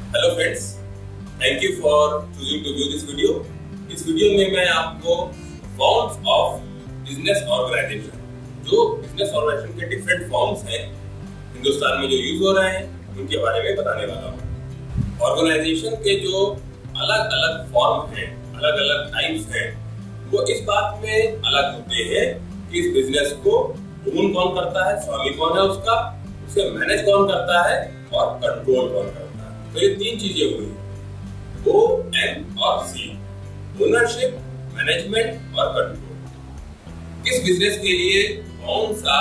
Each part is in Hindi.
Hello friends, thank you for choosing to view this video. इस वीडियो में मैं आपको फॉर्म्स ऑफ बिजनेस ऑर्गेनाइजेशन, जो बिजनेस ऑर्गेनाइजेशन के डिफरेंट फॉर्म्स हैं हिंदुस्तान में जो यूज हो रहे हैं, उनके बारे में बताने वाला हूँ। ऑर्गेनाइजेशन के जो अलग अलग फॉर्म हैं, अलग अलग टाइप्स हैं, वो इस बात में अलग होते हैं कि इस बिजनेस को ओन कौन करता है, स्वामी कौन है उसका, उसे मैनेज कौन करता है और कंट्रोल कौन करता है। तो ये तीन चीजें हुई, O, M और C, ओनरशिप, मैनेजमेंट और कंट्रोल। इस बिजनेस के लिए कौन सा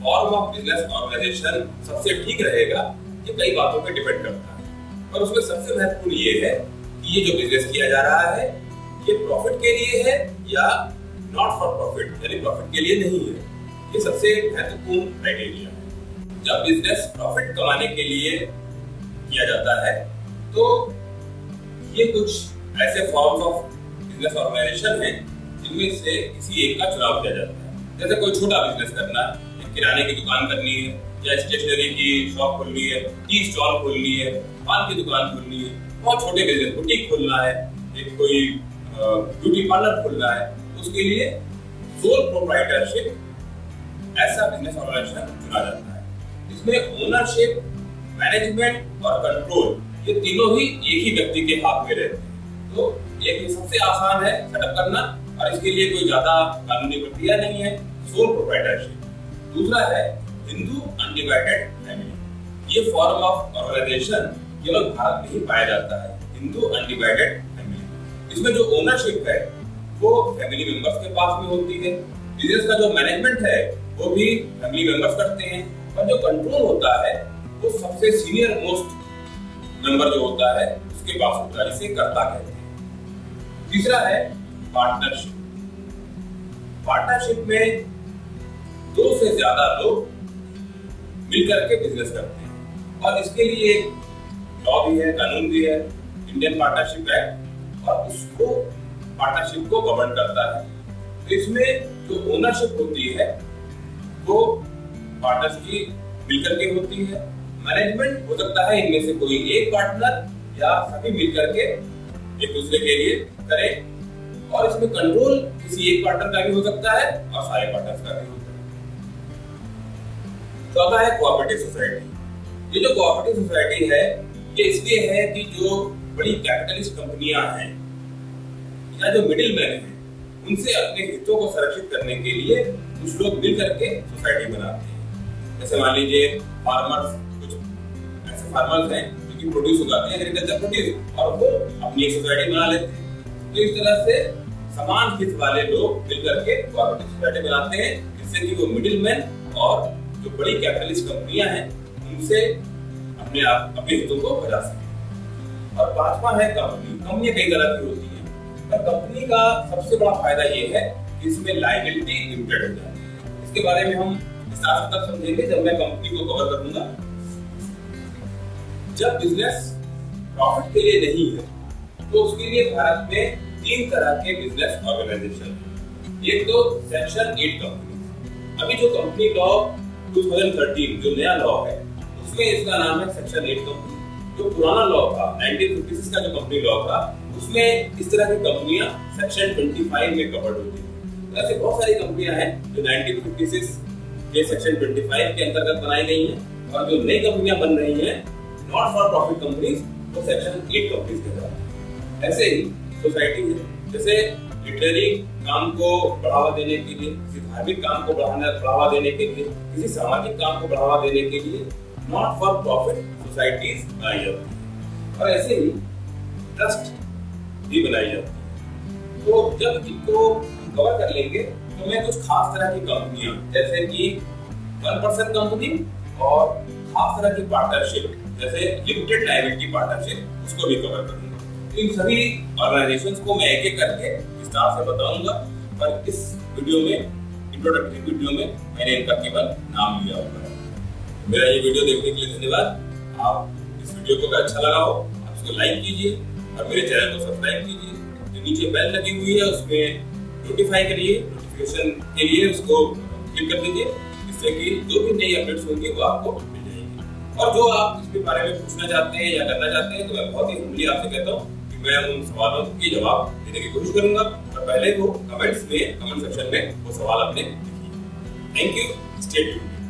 फॉर्म ऑफ बिजनेस ऑर्गेनाइजेशन सबसे ठीक रहेगा, ये कई बातों पे डिपेंड करता है। और उसमें सबसे महत्वपूर्ण ये है कि ये जो बिजनेस किया जा रहा है, ये प्रॉफिट के लिए है या नॉट फॉर प्रॉफिट, यानी प्रॉफिट के लिए नहीं है। ये सबसे महत्वपूर्ण क्राइटेरिया है। जब बिजनेस प्रॉफिट कमाने के लिए किया जाता है, तो ये कुछ ऐसे फॉर्म्स ऑफ बिजनेस ऑर्गेनाइजेशन हैं जिनमें से किसी एक का चुनाव किया जाता है। जैसे कोई छोटा बिजनेस करना, एक किराने की दुकान करनी है, या स्टेशनरी की शॉप खोलनी है, टी स्टॉल खोलनी है, पान की दुकान खोलनी है, बहुत छोटे बिजनेस, बुटीक खोलना है, एक कोई ब्यूटी पार्लर खोलना है, उसके लिए सोल प्रोप्राइटरशिप ऐसा बिजनेस ऑर्गेनाइजेशन चुना जाता है। इसमें ओनरशिप, मैनेजमेंट और कंट्रोल, ये तीनों ही एक ही व्यक्ति के हाथ में रहते हैं। तो एक सबसे आसान है सेटअप करना, और इसके लिए कोई ज्यादा कानूनी प्रक्रिया नहीं है, सोल प्रोप्राइटरशिप। दूसरा है हिंदू अनडिवाइडेड फैमिली। ये फॉर्म ऑफ ऑर्गेनाइजेशन केवल भारत में ही पाया जाता है, हिंदू अनडिवाइडेड फैमिली। इसमें जो ओनरशिप है वो फैमिली मेंबर्स के पास में होती है। बिजनेस का जो मैनेजमेंट है वो भी फैमिली मेंबर्स करते हैं, और जो कंट्रोल होता है वो सबसे सीनियर मोस्ट मेंबर जो होता है उसके पास होता है, इसे कर्ता कहते हैं। तीसरा है पार्टनरशिप। पार्टनरशिप में दो से ज्यादा लोग मिलकर के बिजनेस करते हैं, और इसके लिए एक लॉ भी है, कानून भी है, इंडियन पार्टनरशिप एक्ट, और उसको पार्टनरशिप को गवर्न करता है। तो इसमें जो ओनरशिप होती है वो पार्टनर्स की मिलकर के होती है। मैनेजमेंट हो सकता है इनमें से कोई एक पार्टनर या सभी मिलकर के एक दूसरे के लिए करें, और इसमें कंट्रोल किसी एक पार्टनर का भी हो सकता है और सारे पार्टनर्स का भी होता है। तो आता है कोऑपरेटिव सोसाइटी। ये जो कोऑपरेटिव सोसाइटी है, ये इसलिए है कि जो बड़ी कैपिटलिस्ट कंपनियां हैं या जो मिडिल मैन हैं, उनसे अपने हितों को संरक्षित करने के लिए कुछ लोग मिल करके सोसाइटी बनाते हैं। जैसे मान लीजिए फार्मर्स, कुछ ऐसे फार्मर्स हैं जो कि प्रोड्यूस उगाते हैं, एग्रीकल्चर प्रोड्यूस, और वो अपनी एक सोसाइटी बना लेते हैं। तो इस तरह से समान हित वाले लोग मिलकर के कोऑपरेटिव सोसाइटी बनाते हैं, जिससे कि वो मिडिल मैन और जो बड़ी कैपिटलिस्ट कंपनियां हैं उनसे अपने हितों को बचा सकें। और पांचवा है कंपनी। कंपनियां कई तरह की होती हैं, पर कंपनी का सबसे बड़ा फायदा ये है कि इसमें लायबिलिटी लिमिटेड हो जाती है। इसके बारे में हम विस्तार से तब समझेंगे जब मैं कंपनी को कवर करूंगा। जब बिजनेस प्रॉफिट के लिए नहीं है, तो उसके लिए भारत में तीन तरह के बिजनेस ऑर्गेनाइजेशन है। एक तो सेक्शन 8 कंपनी। अभी जो कंपनी लॉ 2013 जो नया लॉ है, उसमें इसका नाम है सेक्शन 8 कंपनी। जो पुराना लॉ था 1956 का जो कंपनी लॉ था, उसमें इस तरह की कंपनियां सेक्शन 25 में कवर्ड होती है। ऐसे बहुत सारी कंपनियां हैं जो 1956 के सेक्शन 25 के अंतर्गत बनाई गई हैं, और जो नई कंपनियां बन रही हैं नॉट फॉर प्रॉफिट कंपनीज, वो सेक्शन 8 कंपनीज कहलाती हैं। ऐसे ही सोसाइटी है, जैसे लिटरेरी काम को बढ़ावा देने के लिए, किसी धार्मिक काम को बढ़ावा देने के लिए, किसी सामाजिक काम को बढ़ावा देने के लिए नॉट फॉर प्रॉफिट सोसाइटीज बनाई जाती है। और ऐसे ही ट्रस्ट भी बनाई जाती है। तो जब इनको कवर कर लेंगे, तो मैं कुछ खास तरह की कंपनियां, जैसे कि 1% कंपनी और खास तरह की पार्टनरशिप, जैसे लिमिटेड लायबिलिटी पार्टनरशिप, उसको भी कवर करूंगा। इन सभी ऑर्गेनाइजेशंस को मैं एक एक करके विस्तार से बताऊंगा, पर इस वीडियो में, इंट्रोडक्टरी वीडियो में, मैंने इनका केवल नाम लिया होगा। मेरा ये वीडियो देखने के लिए धन्यवाद। आप इस वीडियो को अगर अच्छा लगा हो, आप इसको लाइक कीजिए और मेरे चैनल को सब्सक्राइब कीजिए। जो नीचे बेल लगी हुई है उसमें नोटिफाई करिए, नोटिफिकेशन के लिए उसको क्लिक कर दीजिए, जिससे कि जो भी नई अपडेट्स होंगी वो आपको मिल जाएगी। और जो आप इसके बारे में पूछना चाहते हैं या करना चाहते हैं तो मैं बहुत ही हुम्बली आपसे कहता हूँ कि मैं उन सवालों के जवाब देने की कोशिश करूंगा। और पहले वो कमेंट सेक्शन में वो सवाल अपने लिखिए। Thank you, stay tuned.